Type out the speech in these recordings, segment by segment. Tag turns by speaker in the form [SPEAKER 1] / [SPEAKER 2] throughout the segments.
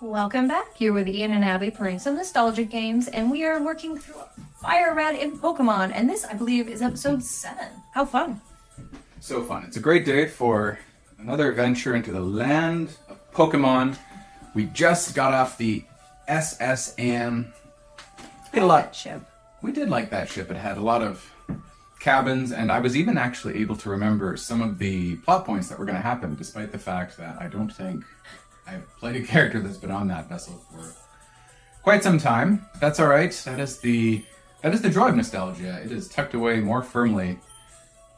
[SPEAKER 1] Welcome back. You're with Ian and Abi playing some nostalgic games, and we are working through FireRed in Pokemon, and this, I believe, is episode 7. How fun.
[SPEAKER 2] So fun. It's a great day for another adventure into the land of Pokemon. We just got off the SS Anne.
[SPEAKER 1] That ship.
[SPEAKER 2] We did like that ship. It had a lot of cabins, and I was even actually able to remember some of the plot points that were going to happen, despite the fact that I don't think I've played a character that's been on that vessel for quite some time. That's all right. That is the joy of nostalgia. It is tucked away more firmly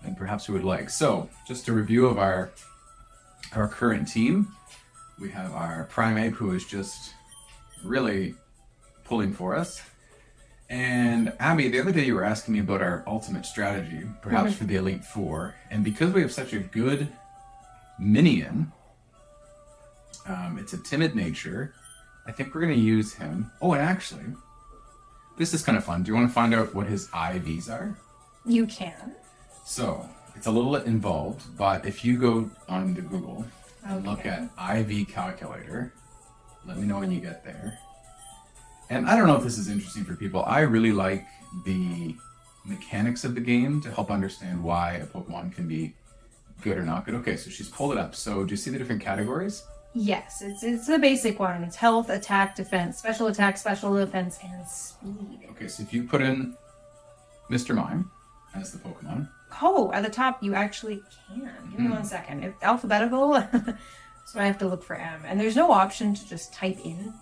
[SPEAKER 2] than perhaps we would like. So, just a review of our current team. We have our Primeape, who is just really pulling for us. And Abby, the other day you were asking me about our ultimate strategy, perhaps for the Elite Four. And because we have such a good minion, it's a timid nature, I think we're going to use him. Oh, and actually, this is kind of fun. Do you want to find out what his IVs are?
[SPEAKER 1] You can.
[SPEAKER 2] So, it's a little involved, but if you go on to Google and look at IV calculator, let me know when you get there. And I don't know if this is interesting for people. I really like the mechanics of the game to help understand why a Pokemon can be good or not good. Okay, so she's pulled it up. So do you see the different categories?
[SPEAKER 1] Yes, it's the basic one. It's health, attack, defense, special attack, special defense, and speed.
[SPEAKER 2] Okay, so if you put in Mr. Mime as the Pokemon.
[SPEAKER 1] Oh, at the top you actually can. Give me 1 second. It's alphabetical, so I have to look for M. And there's no option to just type in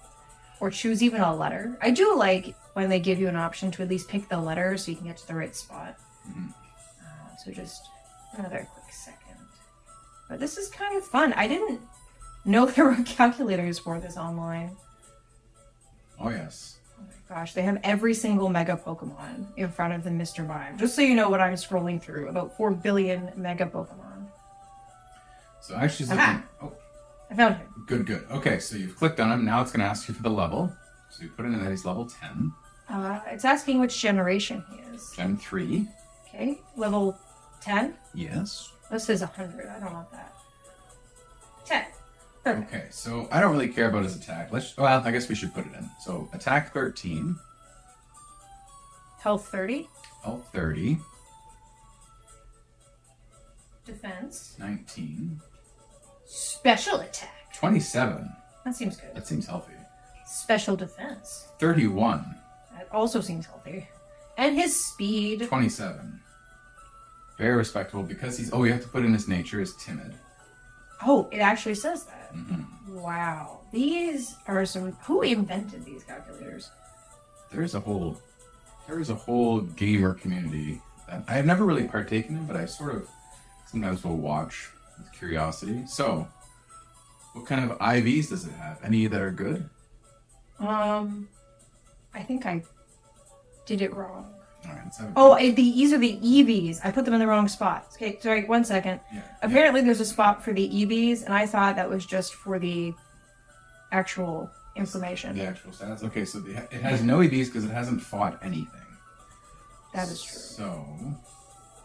[SPEAKER 1] or choose even a letter. I do like when they give you an option to at least pick the letter so you can get to the right spot. So just another quick second. But this is kind of fun. I didn't know there were calculators for this online.
[SPEAKER 2] Oh, yes.
[SPEAKER 1] Oh my gosh, they have every single Mega Pokemon in front of the Mr. Mime. Just so you know what I'm scrolling through. About 4 billion Mega Pokemon.
[SPEAKER 2] So actually, she's looking... Oh.
[SPEAKER 1] I found him.
[SPEAKER 2] Good. Okay, so you've clicked on him. Now it's going to ask you for the level. So you put in that he's level 10.
[SPEAKER 1] It's asking which generation he is.
[SPEAKER 2] Gen 3.
[SPEAKER 1] Okay, level 10?
[SPEAKER 2] Yes.
[SPEAKER 1] This says 100. I don't want that. 10. Perfect.
[SPEAKER 2] Okay, so I don't really care about his attack. Well, I guess we should put it in. So attack 13.
[SPEAKER 1] Health 30.
[SPEAKER 2] Health 30.
[SPEAKER 1] Defense.
[SPEAKER 2] 19.
[SPEAKER 1] Special attack.
[SPEAKER 2] 27.
[SPEAKER 1] That seems good.
[SPEAKER 2] That seems healthy.
[SPEAKER 1] Special defense.
[SPEAKER 2] 31.
[SPEAKER 1] That also seems healthy. And his speed.
[SPEAKER 2] 27. Very respectable because he's... Oh, you have to put in his nature is timid.
[SPEAKER 1] Oh, it actually says that. Wow. These are some... Who invented these calculators?
[SPEAKER 2] There is a whole gamer community that I have never really partaken in, but I sort of sometimes will watch with curiosity. So, what kind of IVs does it have? Any that are good?
[SPEAKER 1] I think I did it wrong.
[SPEAKER 2] All right, let's have
[SPEAKER 1] these are the EVs. I put them in the wrong spot. Okay, sorry, 1 second.
[SPEAKER 2] Yeah.
[SPEAKER 1] Apparently there's a spot for the EVs, and I thought that was just for the actual information.
[SPEAKER 2] The actual stats. Okay, so it has no EVs because it hasn't fought anything.
[SPEAKER 1] That is true.
[SPEAKER 2] So...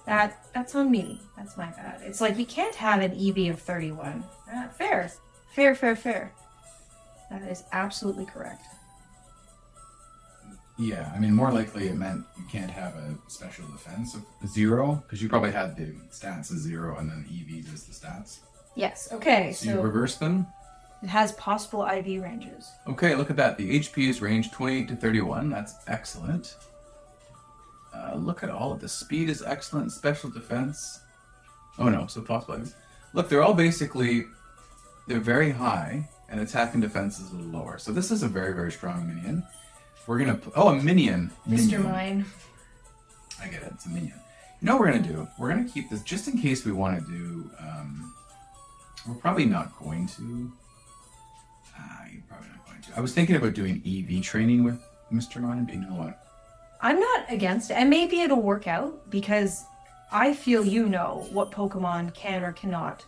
[SPEAKER 1] That's on me. That's my bad. It's like you can't have an EV of 31. Fair. That is absolutely correct.
[SPEAKER 2] Yeah, I mean, more likely it meant you can't have a special defense of 0, because you probably had the stats as 0 and then EVs as the stats.
[SPEAKER 1] Yes, okay,
[SPEAKER 2] so you reverse them?
[SPEAKER 1] It has possible IV ranges.
[SPEAKER 2] Okay, look at that. The HP is range 28 to 31. That's excellent. Look at all of the speed is excellent. Special defense. Oh no, so possible. Look, they're all basically, they're very high, and attack and defense is a little lower. So this is a very, very strong minion. We're gonna a minion.
[SPEAKER 1] Mr. Mime.
[SPEAKER 2] I get it. It's a minion. You know what we're gonna do? We're gonna keep this just in case we want to do. We're probably not going to. You're probably not going to. I was thinking about doing EV training with Mr. Mime, but you know what?
[SPEAKER 1] I'm not against it, and maybe it'll work out because I feel you know what Pokemon can or cannot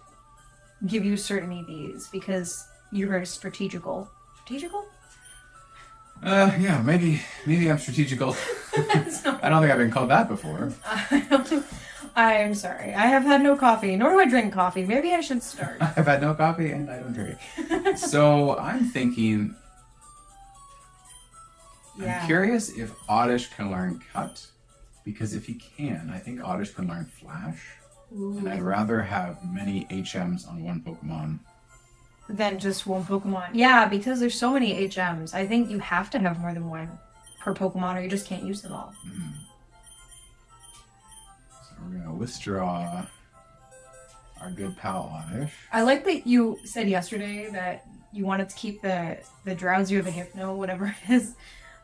[SPEAKER 1] give you certain EVs because you're very strategical. Strategical?
[SPEAKER 2] Yeah, maybe I'm strategical. I don't think I've been called that before.
[SPEAKER 1] I'm sorry. I have had no coffee, nor do I drink coffee. Maybe I should start.
[SPEAKER 2] I've had no coffee and I don't drink. So I'm thinking
[SPEAKER 1] Yeah.
[SPEAKER 2] I'm curious if Oddish can learn Cut, because if he can, I think Oddish can learn Flash.
[SPEAKER 1] Ooh.
[SPEAKER 2] And I'd rather have many HMs on one Pokemon.
[SPEAKER 1] Than just one Pokemon. Yeah, because there's so many HMs. I think you have to have more than one per Pokemon or you just can't use them all.
[SPEAKER 2] Mm. So we're going to withdraw our good pal Oddish.
[SPEAKER 1] I like that you said yesterday that you wanted to keep the Drowsy or the Hypno, whatever it is,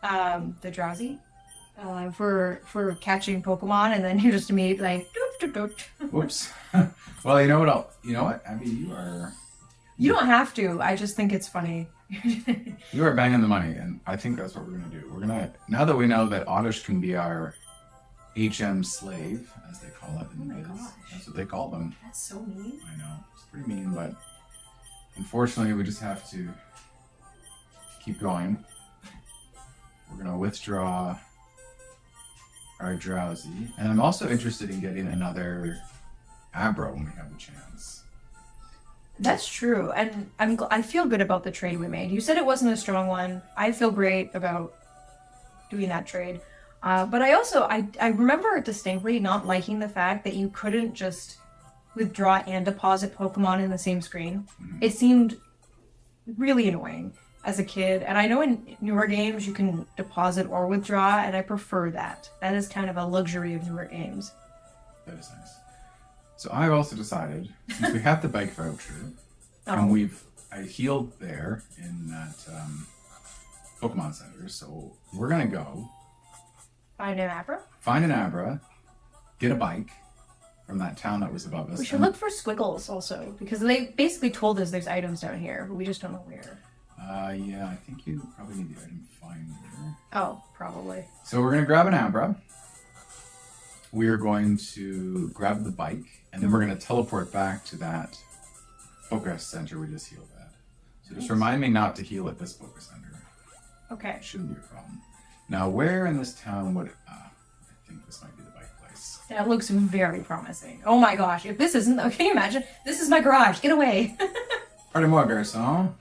[SPEAKER 1] the Drowsy, for catching Pokemon, and then you just immediately like, doot, doot, doot.
[SPEAKER 2] Whoops. Well, you know what, Abby,
[SPEAKER 1] You don't have to. I just think it's funny.
[SPEAKER 2] you are banging the money, and I think that's what we're going to do. We're going to, now that we know that Oddish can be our HM slave, as they call it in the biz. That's what they call them.
[SPEAKER 1] That's so mean.
[SPEAKER 2] I know. It's pretty mean, but unfortunately, we just have to keep going. We're going to withdraw our Drowsy. And I'm also interested in getting another Abra when we have the chance.
[SPEAKER 1] That's true, and I feel good about the trade we made. You said it wasn't a strong one. I feel great about doing that trade. But I remember distinctly not liking the fact that you couldn't just withdraw and deposit Pokemon in the same screen.
[SPEAKER 2] Mm-hmm.
[SPEAKER 1] It seemed really annoying as a kid. And I know in newer games you can deposit or withdraw, and I prefer that. That is kind of a luxury of newer games.
[SPEAKER 2] That is nice. So I've also decided, since we have the bike voucher, and I healed there in that Pokemon Center, so we're going to go
[SPEAKER 1] Find an Abra?
[SPEAKER 2] Find an Abra, get a bike from that town that was above us.
[SPEAKER 1] We should look for squiggles also, because they basically told us there's items down here, but we just don't know where.
[SPEAKER 2] Yeah, I think you probably need the item finder.
[SPEAKER 1] Oh, probably.
[SPEAKER 2] So we're going to grab an Abra. We are going to grab the bike, and then we're going to teleport back to that Focus Center we just healed at. So just remind me not to heal at this Focus Center.
[SPEAKER 1] Okay.
[SPEAKER 2] It shouldn't be a problem. Now, where in this town would... I think this might be the bike place.
[SPEAKER 1] That looks very promising. Oh my gosh, if this isn't... Can you imagine? This is my garage. Get away.
[SPEAKER 2] Pardon-moi, garçon.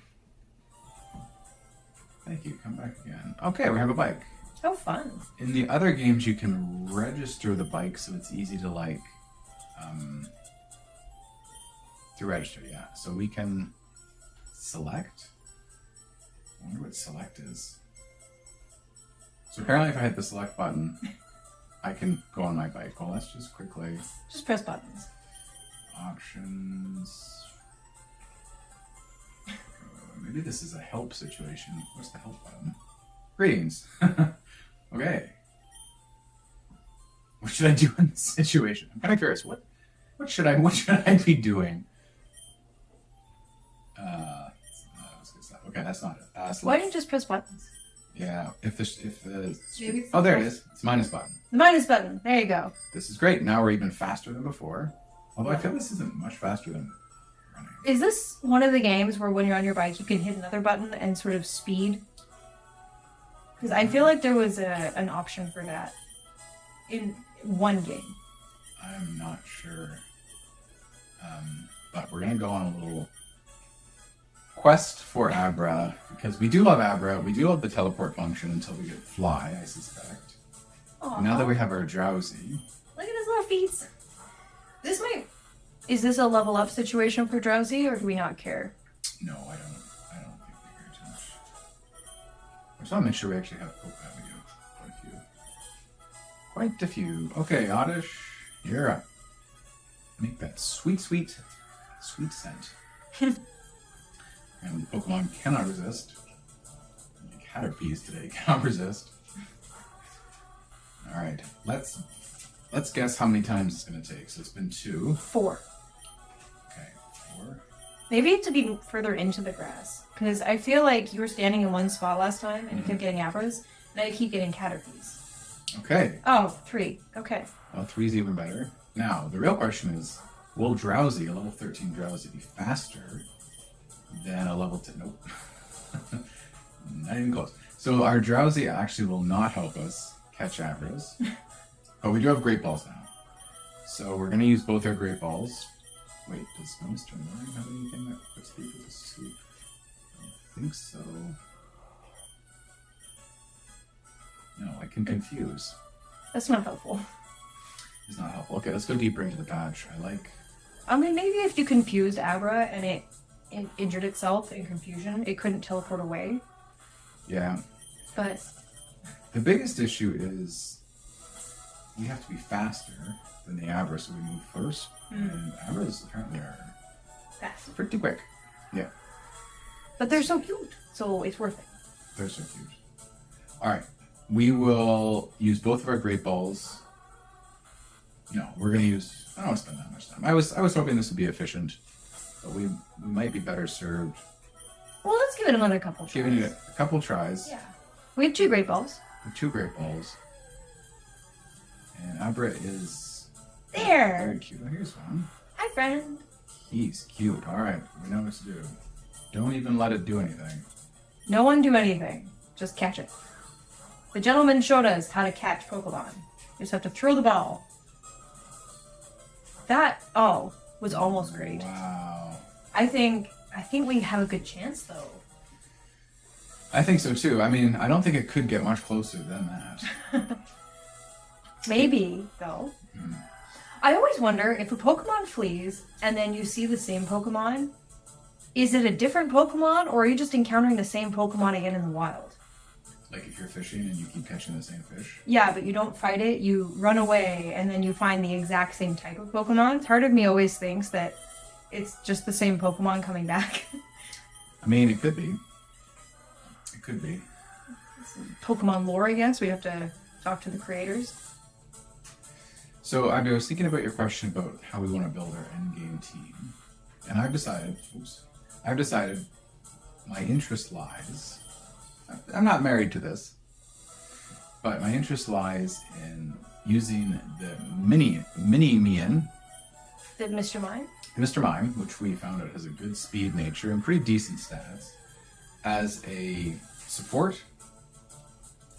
[SPEAKER 2] Thank you. Come back again. Okay, we have a bike.
[SPEAKER 1] Oh, fun.
[SPEAKER 2] In the other games, you can register the bike, so it's easy to register, yeah. So we can select. I wonder what select is. So apparently if I hit the select button, I can go on my bike. Well, let's just quickly...
[SPEAKER 1] Just press buttons.
[SPEAKER 2] Options. Maybe this is a help situation. What's the help button? Greetings. Okay. What should I do in this situation? I'm kind of curious. What should I be doing? That's good stuff. Okay, that's not it.
[SPEAKER 1] Why didn't you just press buttons?
[SPEAKER 2] Yeah, there it is. It's minus button.
[SPEAKER 1] The minus button. There you go.
[SPEAKER 2] This is great. Now we're even faster than before. Although I feel this isn't much faster than running.
[SPEAKER 1] Is this one of the games where when you're on your bike you can hit another button and sort of speed? Because I feel like there was an option for that in one game.
[SPEAKER 2] I'm not sure. But we're going to go on a little quest for Abra, because we do love Abra. We do love the teleport function until we get Fly, I suspect.
[SPEAKER 1] Aww.
[SPEAKER 2] Now that we have our Drowsy.
[SPEAKER 1] Look at his little feet. Is this a level up situation for Drowsy, or do we not care?
[SPEAKER 2] No, I don't think we care too much. I just want to make sure we actually have Pokemon. We do quite a few. Okay, Oddish, you're up. Make that sweet scent. And Pokemon cannot resist. Caterpies today cannot resist. All right, let's guess how many times it's going to take. So it's been 2.
[SPEAKER 1] 4.
[SPEAKER 2] Okay, 4.
[SPEAKER 1] Maybe to be further into the grass, because I feel like you were standing in one spot last time and you kept getting Abras, and I keep getting Caterpies.
[SPEAKER 2] Okay.
[SPEAKER 1] Oh, 3. Okay.
[SPEAKER 2] Well, 3's even better. Now, the real question is, will Drowsy, a level 13 Drowsy, be faster than a level 10? Nope. Not even close. So our Drowsy actually will not help us catch Abras. But we do have Great Balls now. So we're going to use both our Great Balls. Wait, does Mr. Mine have anything that puts people to sleep? I don't think so. it can confuse.
[SPEAKER 1] That's not helpful.
[SPEAKER 2] It's not helpful. Okay, let's go deeper into the patch.
[SPEAKER 1] I mean, maybe if you confused Abra and it injured itself in confusion, it couldn't teleport away.
[SPEAKER 2] Yeah.
[SPEAKER 1] But
[SPEAKER 2] the biggest issue is we have to be faster than the Abra, so we move first. And Abras apparently are
[SPEAKER 1] fast.
[SPEAKER 2] pretty quick. Yeah.
[SPEAKER 1] But they're so cute, so it's worth it.
[SPEAKER 2] They're so cute. All right. We will use both of our Great Balls. No, we're going to use... I don't want to spend that much time. I was hoping this would be efficient, but we might be better served.
[SPEAKER 1] Well, let's give it another couple tries.
[SPEAKER 2] Giving it a couple tries.
[SPEAKER 1] Yeah. We have 2 Great Balls.
[SPEAKER 2] With 2 Great Balls. And Abra is...
[SPEAKER 1] There!
[SPEAKER 2] Very cute. Oh, here's one.
[SPEAKER 1] Hi, friend.
[SPEAKER 2] He's cute. All right. We know what to do. Don't even let it do anything.
[SPEAKER 1] No one do anything. Just catch it. The gentleman showed us how to catch Pokemon. You just have to throw the ball. That, was almost great.
[SPEAKER 2] Wow.
[SPEAKER 1] I think we have a good chance, though.
[SPEAKER 2] I think so, too. I mean, I don't think it could get much closer than that.
[SPEAKER 1] Maybe, though. I always wonder if a Pokemon flees and then you see the same Pokemon, is it a different Pokemon or are you just encountering the same Pokemon again in the wild?
[SPEAKER 2] Like if you're fishing and you keep catching the same fish?
[SPEAKER 1] Yeah, but you don't fight it, you run away and then you find the exact same type of Pokemon. Part of me always thinks that it's just the same Pokemon coming back.
[SPEAKER 2] I mean, it could be. It could be.
[SPEAKER 1] Pokemon lore, I guess. We have to talk to the creators.
[SPEAKER 2] So, I was thinking about your question about how we want to build our endgame team. And I've decided my interest lies... I'm not married to this, but my interest lies in using the mini Mian,
[SPEAKER 1] The Mr. Mime?
[SPEAKER 2] Mr. Mime, which we found out has a good speed nature and pretty decent stats, as a support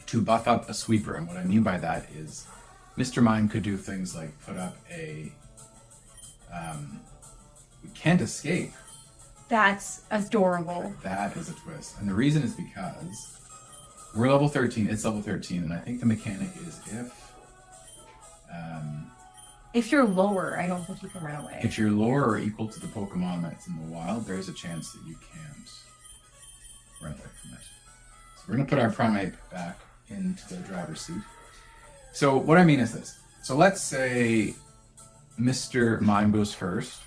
[SPEAKER 2] to buff up a sweeper. And what I mean by that is Mr. Mime could do things like put up a we can't escape.
[SPEAKER 1] That's adorable.
[SPEAKER 2] That is a twist. And the reason is because we're level 13, it's level 13, and I think the mechanic is
[SPEAKER 1] if you're lower, I don't think you can run away.
[SPEAKER 2] if you're lower or equal to the Pokemon that's in the wild, there's a chance that you can't run away from it. So we're going to put our Primeape back into the driver's seat. So what I mean is this. So let's say Mr. Mime goes first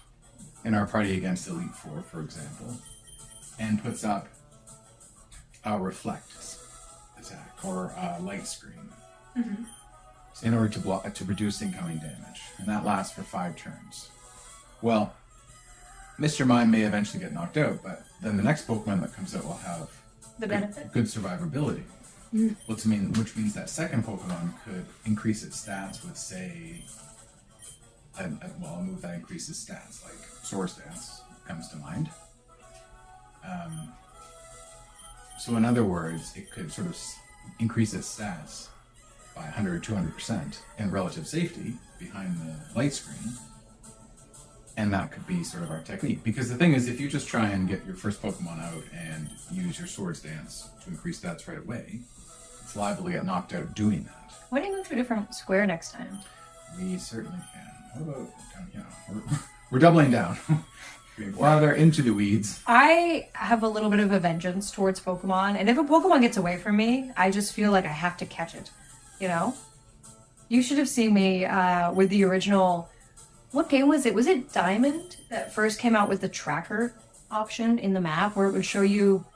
[SPEAKER 2] in our party against Elite Four, for example, and puts up a Reflect attack or a Light Screen in order to reduce incoming damage, and that lasts for 5 turns. Well, Mr. Mime may eventually get knocked out, but then the next Pokemon that comes out will have
[SPEAKER 1] The benefit?
[SPEAKER 2] good survivability. Which means that second Pokemon could increase its stats with, say, a move that increases stats, like Source Dance comes to mind. So in other words, it could sort of increase its stats by 100 or 200% in relative safety behind the light screen. And that could be sort of our technique. Because the thing is, if you just try and get your first Pokemon out and use your Swords Dance to increase stats right away, it's liable to get knocked out doing that.
[SPEAKER 1] Why don't you move to a different square next time?
[SPEAKER 2] We certainly can. What about down here? We're doubling down. Getting farther into the weeds.
[SPEAKER 1] I have a little bit of a vengeance towards Pokemon, and if a Pokemon gets away from me, I just feel like I have to catch it. You know? You should have seen me with the original... What game was it? Was it Diamond that first came out with the tracker option in the map, where it would show you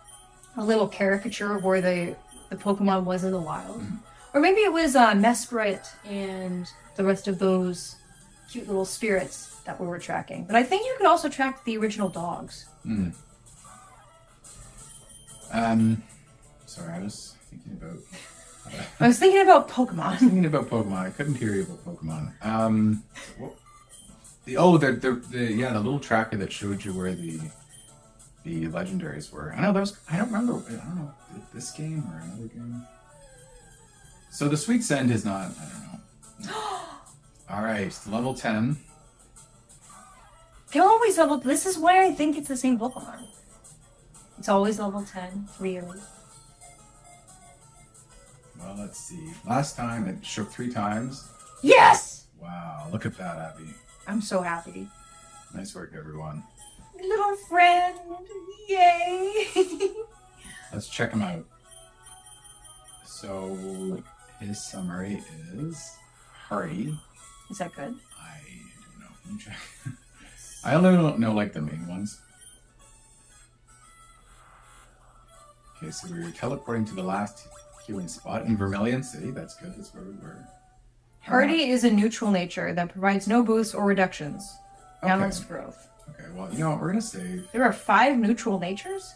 [SPEAKER 1] a little caricature of where the Pokemon was in the wild? Or maybe it was Mesprit and the rest of those cute little spirits that we were tracking. But I think you could also track the original dogs.
[SPEAKER 2] Sorry, I was thinking about...
[SPEAKER 1] I was thinking about Pokemon.
[SPEAKER 2] Thinking about Pokemon. I couldn't hear you about Pokemon. The little tracker that showed you where the legendaries were. I don't remember. I don't know, this game or another game. So the Sweet Send is not, I don't know. All right, level 10.
[SPEAKER 1] They're always level... This is why I think it's the same Pokemon. It's always level 10, really.
[SPEAKER 2] Well, let's see. Last time it shook 3 times.
[SPEAKER 1] Yes!
[SPEAKER 2] Wow, look at that, Abby.
[SPEAKER 1] I'm so happy.
[SPEAKER 2] Nice work, everyone.
[SPEAKER 1] Little friend. Yay!
[SPEAKER 2] Let's check him out. So, his summary is hardy.
[SPEAKER 1] Is that good?
[SPEAKER 2] I don't know. Let me check. I only don't know like the main ones. Okay, so we were teleporting to the last healing spot in Vermilion City. That's good. That's where we were.
[SPEAKER 1] Hardy is a neutral nature that provides no boosts or reductions. Balanced growth.
[SPEAKER 2] Okay, well, you know what? We're gonna save.
[SPEAKER 1] There are 5 neutral natures?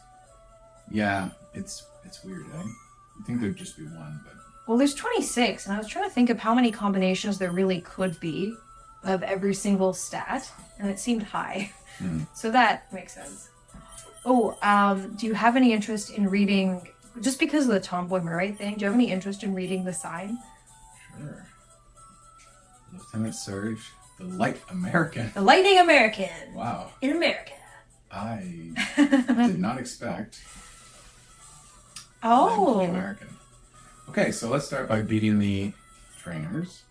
[SPEAKER 2] Yeah, it's weird, eh? I think there'd just be one, but
[SPEAKER 1] Well, there's 26, and I was trying to think of how many combinations there really could be of every single stat, and it seemed high. So that makes sense. Oh, do you have any interest in reading, just because of the Tomboy Murray thing, do you have any interest in reading the sign?
[SPEAKER 2] Sure. Lieutenant Surge, the Light American.
[SPEAKER 1] The Lightning American.
[SPEAKER 2] Wow.
[SPEAKER 1] In America.
[SPEAKER 2] I did not expect.
[SPEAKER 1] Oh.
[SPEAKER 2] American. Okay, so let's start by beating the trainers.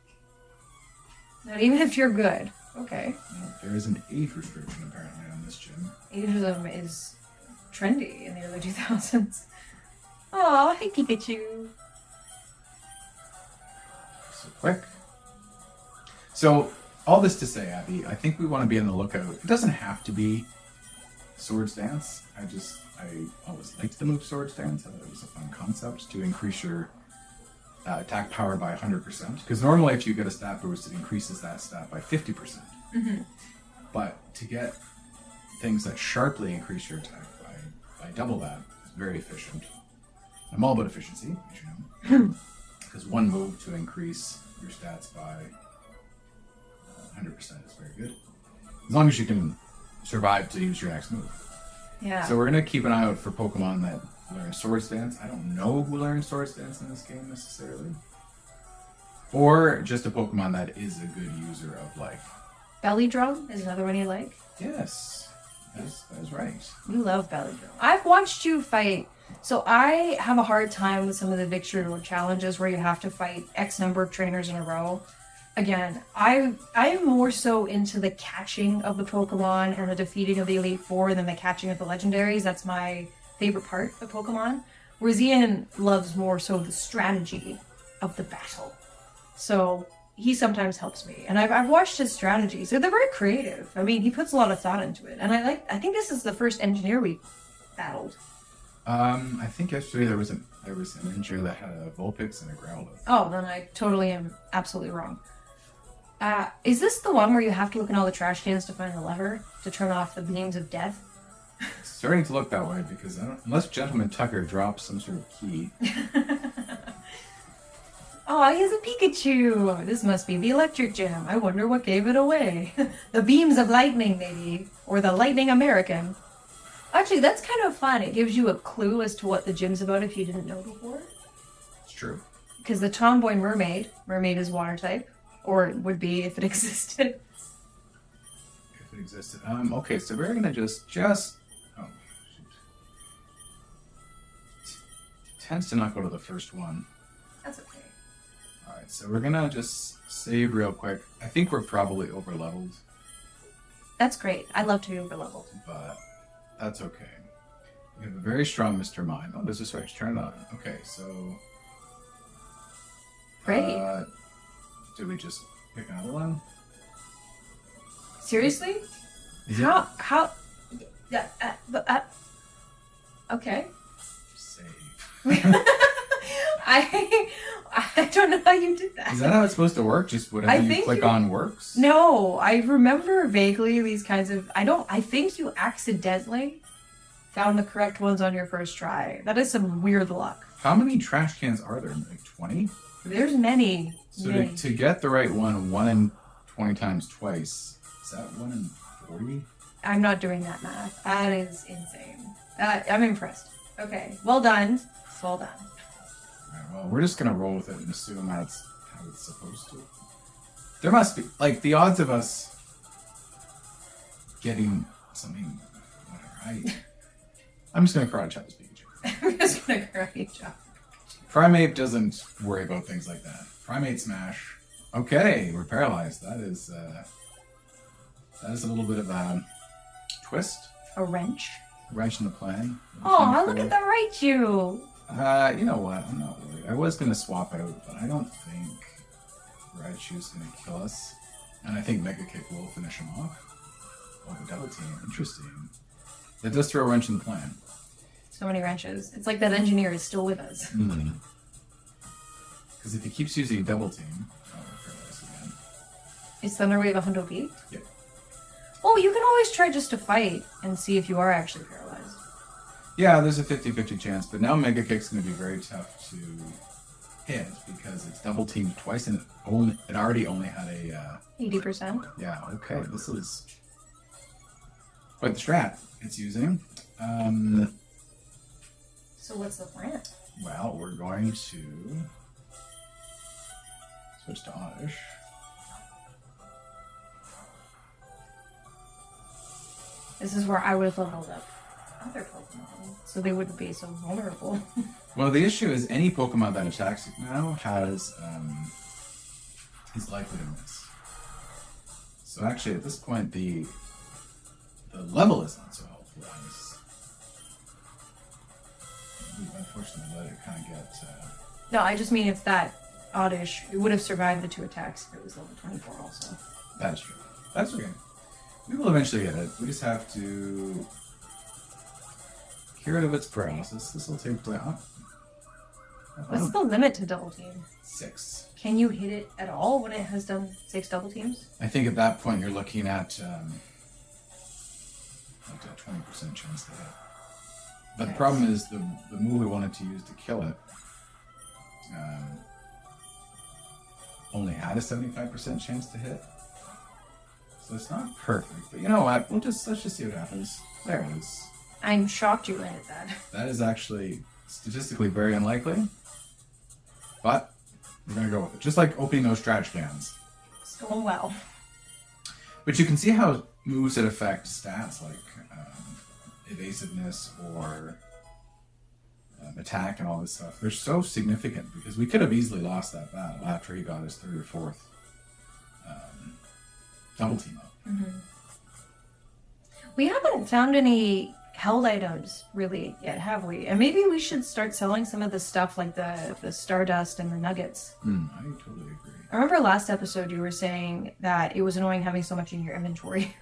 [SPEAKER 1] Not even if you're good. Okay.
[SPEAKER 2] There is an age restriction apparently on this gym.
[SPEAKER 1] Ageism is trendy in the early 2000s. Oh, hey Pikachu.
[SPEAKER 2] So quick. So, all this to say, Abby, I think we want to be on the lookout. It doesn't have to be Swords Dance. I always liked the move Swords Dance. I thought it was a fun concept to increase your attack power by 100%. Because normally if you get a stat boost, it increases that stat by 50%.
[SPEAKER 1] Mm-hmm.
[SPEAKER 2] But to get things that sharply increase your attack by double that is very efficient. I'm all about efficiency, as you know. Because one move to increase your stats by 100% is very good. As long as you can survive to use your next move.
[SPEAKER 1] Yeah.
[SPEAKER 2] So we're going to keep an eye out for Pokemon that learn Swords Dance. I don't know who learns Swords Dance in this game necessarily. Or just a Pokemon that is a good user of like...
[SPEAKER 1] Belly Drum is another one you like?
[SPEAKER 2] Yes. That is right.
[SPEAKER 1] You love Belly Drum. I've watched you fight. So I have a hard time with some of the Victory Road challenges where you have to fight X number of trainers in a row. Again, I'm more so into the catching of the Pokemon and the defeating of the Elite Four than the catching of the Legendaries. That's my favorite part of Pokemon. Whereas Ian loves more so the strategy of the battle. So he sometimes helps me. And I've watched his strategies. They're very creative. I mean, he puts a lot of thought into it. And I think this is the first engineer we battled.
[SPEAKER 2] I think yesterday there was an engineer that had a Vulpix and a Growlithe.
[SPEAKER 1] Oh, then I totally am absolutely wrong. Is this the one where you have to look in all the trash cans to find the lever to turn off the beams of death?
[SPEAKER 2] It's starting to look that way because unless Gentleman Tucker drops some sort of key.
[SPEAKER 1] Oh, he has a Pikachu! This must be the electric gym. I wonder what gave it away. The beams of lightning, maybe. Or the Lightning American. Actually, that's kind of fun. It gives you a clue as to what the gym's about if you didn't know before.
[SPEAKER 2] It's true.
[SPEAKER 1] Because the Tomboy Mermaid is water type. Or it would be if it existed.
[SPEAKER 2] If it existed. Okay, so we're gonna just oh shoot. Tends to not go to the first one.
[SPEAKER 1] That's okay.
[SPEAKER 2] Alright, so we're gonna just save real quick. I think we're probably over leveled.
[SPEAKER 1] That's great. I love to be over leveled.
[SPEAKER 2] But that's okay. We have a very strong Mr. Mime. Oh, there's a switch. Turn it on. Okay, so
[SPEAKER 1] Great.
[SPEAKER 2] Do we just pick another one?
[SPEAKER 1] Seriously?
[SPEAKER 2] Yeah.
[SPEAKER 1] How? Okay.
[SPEAKER 2] Save.
[SPEAKER 1] I don't know how you did that.
[SPEAKER 2] Is that how it's supposed to work? Just whatever you click on works?
[SPEAKER 1] No, I remember vaguely these kinds of... I think you accidentally found the correct ones on your first try. That is some weird luck.
[SPEAKER 2] How many trash cans are there? Like 20?
[SPEAKER 1] There's many.
[SPEAKER 2] So
[SPEAKER 1] many.
[SPEAKER 2] to get the right one, 1 in 20 times twice, is that 1 in 40?
[SPEAKER 1] I'm not doing that math. That is insane. I'm impressed. Okay, well done. Well done.
[SPEAKER 2] Alright, well, we're just going to roll with it and assume that's how it's supposed to. There must be, like, the odds of us getting something, whatever, I'm just going to cry Child's Pikachu.
[SPEAKER 1] I'm just gonna cry, John.
[SPEAKER 2] Primate doesn't worry about things like that. Primate smash. Okay, we're paralyzed. That is a little bit of a twist.
[SPEAKER 1] A wrench.
[SPEAKER 2] Wrench in the plan.
[SPEAKER 1] Oh, look at the Raichu!
[SPEAKER 2] You know what? I'm not worried. I was going to swap out, but I don't think Raichu's going to kill us. And I think Mega Kick will finish him off. Oh, the double team. Interesting. That does throw a wrench in the plan.
[SPEAKER 1] So many wrenches. It's like that engineer is still with us.
[SPEAKER 2] Because if he keeps using double team... Oh, we're paralyzed again.
[SPEAKER 1] Is Thunderwave a Hundo Beat?
[SPEAKER 2] Yep.
[SPEAKER 1] Oh, you can always try just to fight and see if you are actually paralyzed.
[SPEAKER 2] Yeah, there's a 50-50 chance, but now Mega Kick's going to be very tough to hit because it's double teamed twice and it already only had a...
[SPEAKER 1] 80%?
[SPEAKER 2] Yeah, okay, this is quite the strat it's using.
[SPEAKER 1] So what's the plan?
[SPEAKER 2] Well, we're going to switch to Oddish.
[SPEAKER 1] This is where I would have leveled up other Pokemon, so they wouldn't be so vulnerable.
[SPEAKER 2] Well, the issue is any Pokemon that attacks you now is likely to miss. So actually, at this point, the level is not so helpful. We've unfortunately let it kind of get...
[SPEAKER 1] No, I just mean if that Oddish, it would have survived the 2 attacks if it was level 24 also.
[SPEAKER 2] That's true. That's okay. We will eventually get it. We just have to get rid of its paralysis. This will take place.
[SPEAKER 1] What's the limit to double team?
[SPEAKER 2] 6.
[SPEAKER 1] Can you hit it at all when it has done 6 double teams?
[SPEAKER 2] I think at that point you're looking at like a 20% chance to hit. But the problem is the move we wanted to use to kill it only had a 75% chance to hit. So it's not perfect, but you know what? Let's just see what happens. There it is.
[SPEAKER 1] I'm shocked you landed that.
[SPEAKER 2] That is actually statistically very unlikely, but we're gonna go with it. Just like opening those trash cans.
[SPEAKER 1] It's going well.
[SPEAKER 2] But you can see how moves that affect stats like evasiveness or attack and all this stuff, they're so significant because we could have easily lost that battle after he got his 3rd or 4th double team up.
[SPEAKER 1] Mm-hmm. We haven't found any held items really yet, have we? And maybe we should start selling some of the stuff like the Stardust and the Nuggets.
[SPEAKER 2] I totally agree.
[SPEAKER 1] I remember last episode you were saying that it was annoying having so much in your inventory.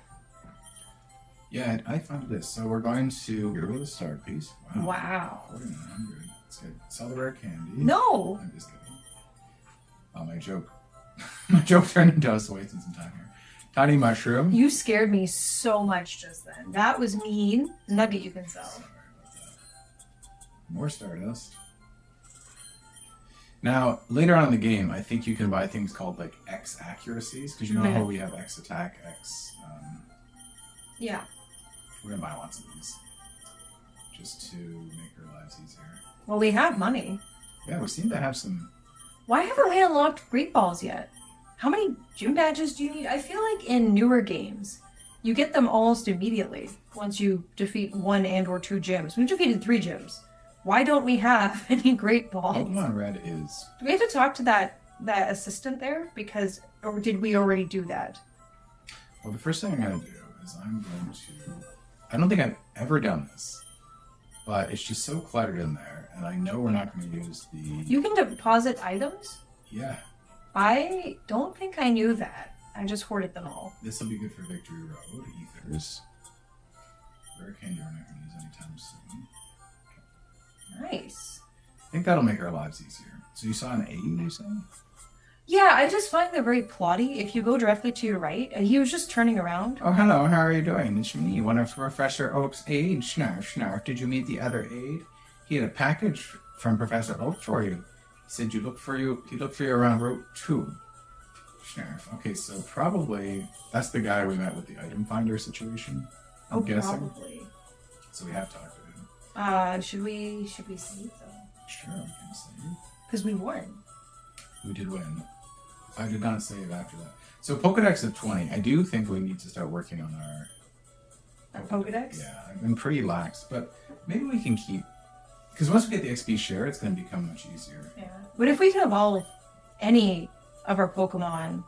[SPEAKER 2] Yeah, I found this. So we're going to get rid of the star piece.
[SPEAKER 1] Wow.
[SPEAKER 2] 4,900. Let's get sell the rare candy.
[SPEAKER 1] No!
[SPEAKER 2] I'm just kidding. Oh, my joke. My joke turned into us wasting some time here. Tiny mushroom.
[SPEAKER 1] You scared me so much just then. That was mean. Nugget you can sell.
[SPEAKER 2] Sorry about that. More Stardust. Now, later on in the game, I think you can buy things called like X accuracies, because you know how we have X attack, X...
[SPEAKER 1] Yeah.
[SPEAKER 2] We're going to buy lots of these. Just to make our lives easier.
[SPEAKER 1] Well, we have money.
[SPEAKER 2] Yeah, we seem to have some...
[SPEAKER 1] Why haven't we unlocked Great Balls yet? How many gym badges do you need? I feel like in newer games, you get them almost immediately once you defeat 1 and or 2 gyms. We've defeated 3 gyms. Why don't we have any Great Balls?
[SPEAKER 2] Pokemon Red is...
[SPEAKER 1] Do we have to talk to that assistant there? Because, or did we already do that?
[SPEAKER 2] Well, the first thing I'm going to do is I'm going to... I don't think I've ever done this, but it's just so cluttered in there, and I know we're not going to use the...
[SPEAKER 1] You can deposit items?
[SPEAKER 2] Yeah.
[SPEAKER 1] I don't think I knew that. I just hoarded them all.
[SPEAKER 2] This will be good for Victory Road. Ethers. Rare candy we're not going to use anytime soon.
[SPEAKER 1] Nice.
[SPEAKER 2] I think that'll make our lives easier. So you saw an aid, you say?
[SPEAKER 1] Yeah, I just find them very plotty. If you go directly to your right, and he was just turning around.
[SPEAKER 2] Oh, hello, how are you doing? It's me, one of Professor Oak's aides. Snarf, snarf. Did you meet the other aide? He had a package from Professor Oak for you. He said he looked for you around Route 2. Snarf. Okay, so probably that's the guy we met with the item finder situation. I'm guessing.
[SPEAKER 1] Probably.
[SPEAKER 2] So we have talked to him.
[SPEAKER 1] Should we save though?
[SPEAKER 2] Sure, we can save.
[SPEAKER 1] Because we won.
[SPEAKER 2] We did win. I did not save after that. So Pokedex of 20. I do think we need to start working on our
[SPEAKER 1] Pokedex?
[SPEAKER 2] Yeah, I've been pretty lax, but maybe we can keep Because once we get the XP share, it's going to become much easier.
[SPEAKER 1] Yeah. But if we can evolve any of our Pokemon,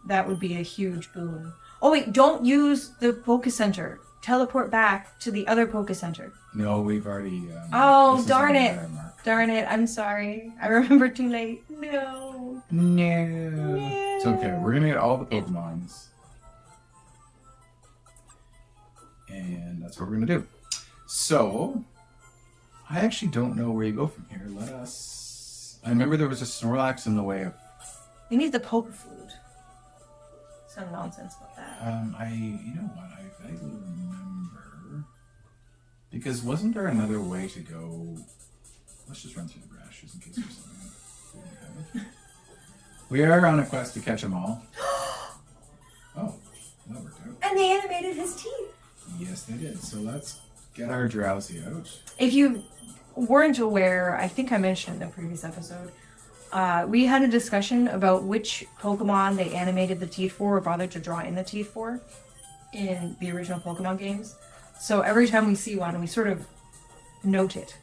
[SPEAKER 1] that would be a huge boon. Oh wait, don't use the Poke Center. Teleport back to the other Poke Center.
[SPEAKER 2] No, we've already...
[SPEAKER 1] oh, darn it. Darn it. I'm sorry. I remember too late. No.
[SPEAKER 2] It's okay. We're going to get all the Pokemons. And that's what we're going to do. So, I actually don't know where you go from here. Let us... I remember there was a Snorlax in the way of...
[SPEAKER 1] We need the Poke Food. Some nonsense about that.
[SPEAKER 2] You know what? I vaguely remember... Because wasn't there another way to go... Let's just run through the grass just in case there's something. We are on a quest to catch them all. Oh, that worked out.
[SPEAKER 1] And they animated his teeth.
[SPEAKER 2] Yes, they did. So let's get our Drowsy out.
[SPEAKER 1] If you weren't aware, I think I mentioned in the previous episode, we had a discussion about which Pokemon they animated the teeth for or bothered to draw in the teeth for in the original Pokemon games. So every time we see one, we sort of note it.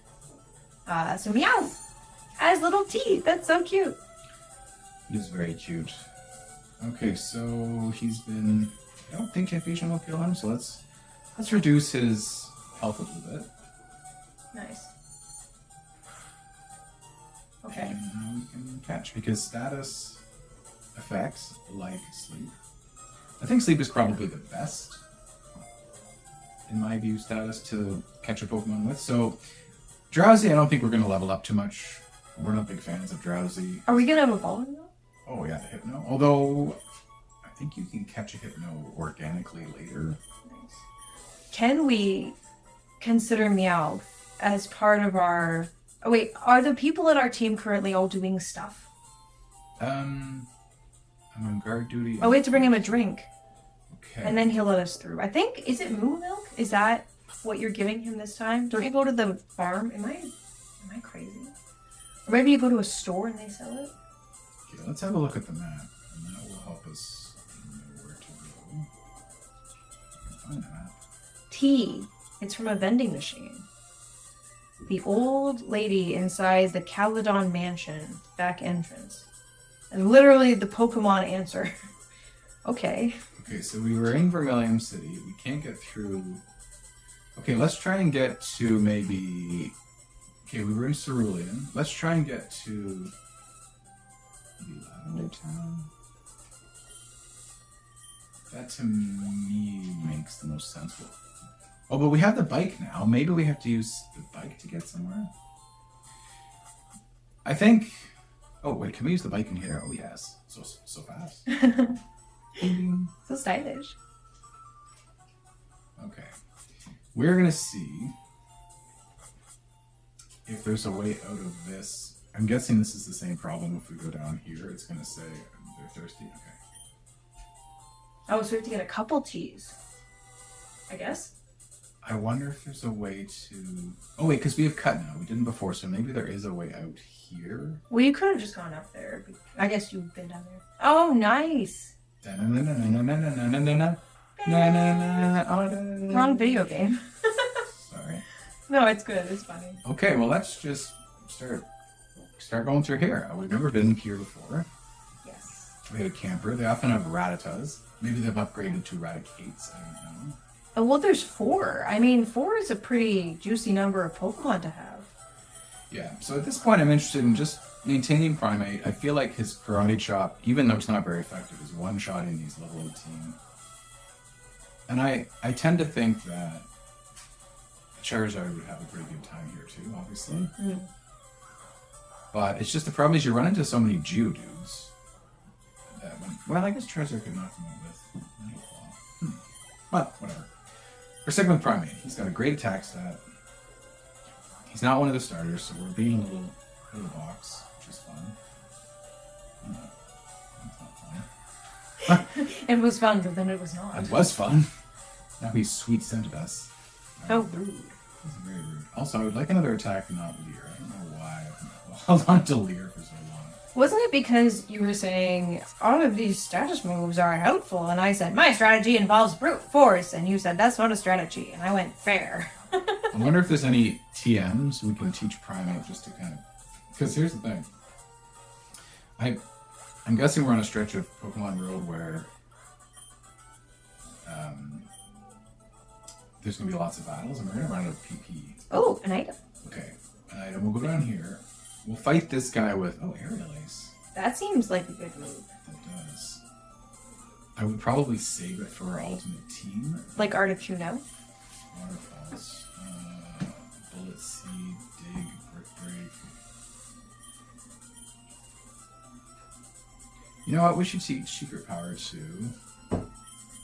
[SPEAKER 1] So Meowth has little teeth. That's so cute.
[SPEAKER 2] He is very cute. Okay, so he's been... I don't think Infusion will kill him, so let's reduce his health a little bit.
[SPEAKER 1] Nice. Okay.
[SPEAKER 2] And now we can catch, because status effects like sleep. I think sleep is probably the best, in my view, status to catch a Pokemon with. So, Drowsy, I don't think we're going to level up too much. We're not big fans of Drowsy.
[SPEAKER 1] Are we going to evolve him though?
[SPEAKER 2] Oh yeah, the Hypno. Although, I think you can catch a Hypno organically later.
[SPEAKER 1] Nice. Can we consider Meowth as part of our... Oh wait, are the people in our team currently all doing stuff?
[SPEAKER 2] I'm on guard duty.
[SPEAKER 1] Oh, we have to bring him a drink.
[SPEAKER 2] Okay.
[SPEAKER 1] And then he'll let us through. I think, is it Moo Milk? Is that what you're giving him this time? Don't you go to the farm? Am I crazy? Or maybe you go to a store and they sell it?
[SPEAKER 2] Okay, let's have a look at the map, and that will help us know where to go. I can find the map.
[SPEAKER 1] Tea. It's from a vending machine. The old lady inside the Caledon Mansion back entrance. And literally the Pokemon answer. Okay.
[SPEAKER 2] Okay, so we were in Vermilion City. We can't get through... Okay, let's try and get to maybe... Okay, we were in Cerulean. Let's try and get to... maybe Lavender Town? That to me makes the most sense. Oh, but we have the bike now. Maybe we have to use the bike to get somewhere? I think... Oh, wait, can we use the bike in here? Oh, yes. So fast.
[SPEAKER 1] So stylish.
[SPEAKER 2] Okay. We're going to see if there's a way out of this. I'm guessing this is the same problem. If we go down here, it's going to say they're thirsty. Okay.
[SPEAKER 1] Oh, so we have to get a couple teas. I guess.
[SPEAKER 2] I wonder if there's a way to... Oh, wait, because we have cut now. We didn't before, so maybe there is a way out here.
[SPEAKER 1] Well, you could have just gone up there. I guess you've been down there. Oh, nice. Wrong video game.
[SPEAKER 2] Sorry.
[SPEAKER 1] No, it's good. It's funny.
[SPEAKER 2] Okay, well, let's just start going through here. We've never been here before.
[SPEAKER 1] Yes.
[SPEAKER 2] We had a camper. They often have Rattatas. Maybe they've upgraded to Raticates. I don't know.
[SPEAKER 1] Oh, well, there's 4. I mean, 4 is a pretty juicy number of Pokemon to have.
[SPEAKER 2] Yeah, so at this point I'm interested in just maintaining Primate. I feel like his Karate Chop, even though it's not very effective, is one-shotting these level 18. And I tend to think that Charizard would have a pretty good time here too, obviously.
[SPEAKER 1] Mm.
[SPEAKER 2] But it's just the problem is you run into so many Geodudes. Well, I guess Charizard could knock him out with Metal Claw. Well, whatever. We're sticking with Primate. He's got a great attack stat. He's not one of the starters, so we're being a little box, which is fun. No, that's not fun.
[SPEAKER 1] It was fun, but then it was not.
[SPEAKER 2] It was fun. Now he's sweet-scented us.
[SPEAKER 1] So rude.
[SPEAKER 2] This is very rude. Also, I would like another attack, not Leer. I don't know why I've held on to Leer for so long.
[SPEAKER 1] Wasn't it because you were saying all of these status moves are helpful, and I said my strategy involves brute force, and you said that's not a strategy, and I went fair.
[SPEAKER 2] I wonder if there's any TMs we can teach Primate just to kind of... Because here's the thing. I'm guessing we're on a stretch of Pokemon Road where there's going to be lots of battles, and we're going to run out of PP.
[SPEAKER 1] Oh, an item.
[SPEAKER 2] Okay, an item. We'll go down here. We'll fight this guy with... Oh, Aerial Ace.
[SPEAKER 1] That seems like a good move.
[SPEAKER 2] That does. I would probably save it for our ultimate team.
[SPEAKER 1] Like Articuno.
[SPEAKER 2] Waterfalls. Bullet Seed, Dig, Brick Break. You know what? We should teach Secret Power to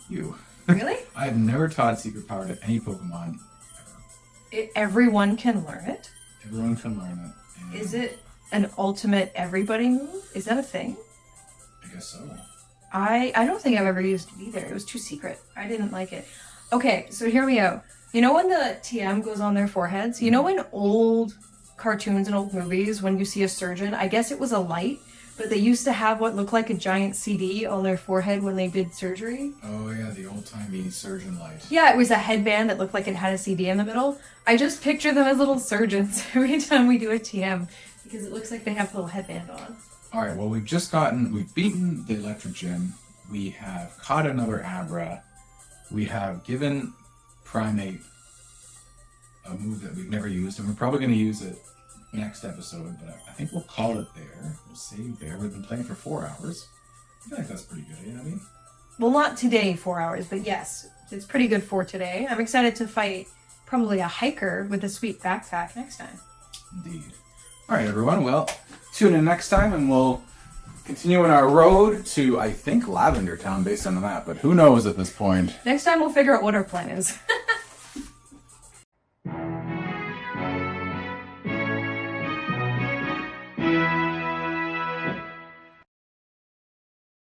[SPEAKER 2] you.
[SPEAKER 1] Really?
[SPEAKER 2] I've never taught Secret Power to any Pokemon ever.
[SPEAKER 1] Everyone can learn it.
[SPEAKER 2] Everyone can learn it.
[SPEAKER 1] Is it an ultimate everybody move? Is that a thing?
[SPEAKER 2] I guess so.
[SPEAKER 1] I don't think I've ever used it either. It was too secret. I didn't like it. Okay, so hear me out. You know when the TM goes on their foreheads? You know in old cartoons and old movies when you see a surgeon, I guess it was a light, but they used to have what looked like a giant CD on their forehead when they did surgery.
[SPEAKER 2] Oh yeah, the old-timey surgeon light.
[SPEAKER 1] Yeah, it was a headband that looked like it had a CD in the middle. I just picture them as little surgeons every time we do a TM because it looks like they have a little headband on.
[SPEAKER 2] Alright, well we've beaten the Electric Gym. We have caught another Abra. We have given Primate a move that we've never used, and we're probably going to use it next episode, but I think we'll call it there. We'll save there. We've been playing for 4 hours. I feel like that's pretty good, Ian and Abi.
[SPEAKER 1] Well, not today, 4 hours, but yes, it's pretty good for today. I'm excited to fight probably a hiker with a sweet backpack next time.
[SPEAKER 2] Indeed. Alright everyone, well, tune in next time and we'll continue on our road to, I think, Lavender Town based on the map, but who knows at this point.
[SPEAKER 1] Next time we'll figure out what our plan is.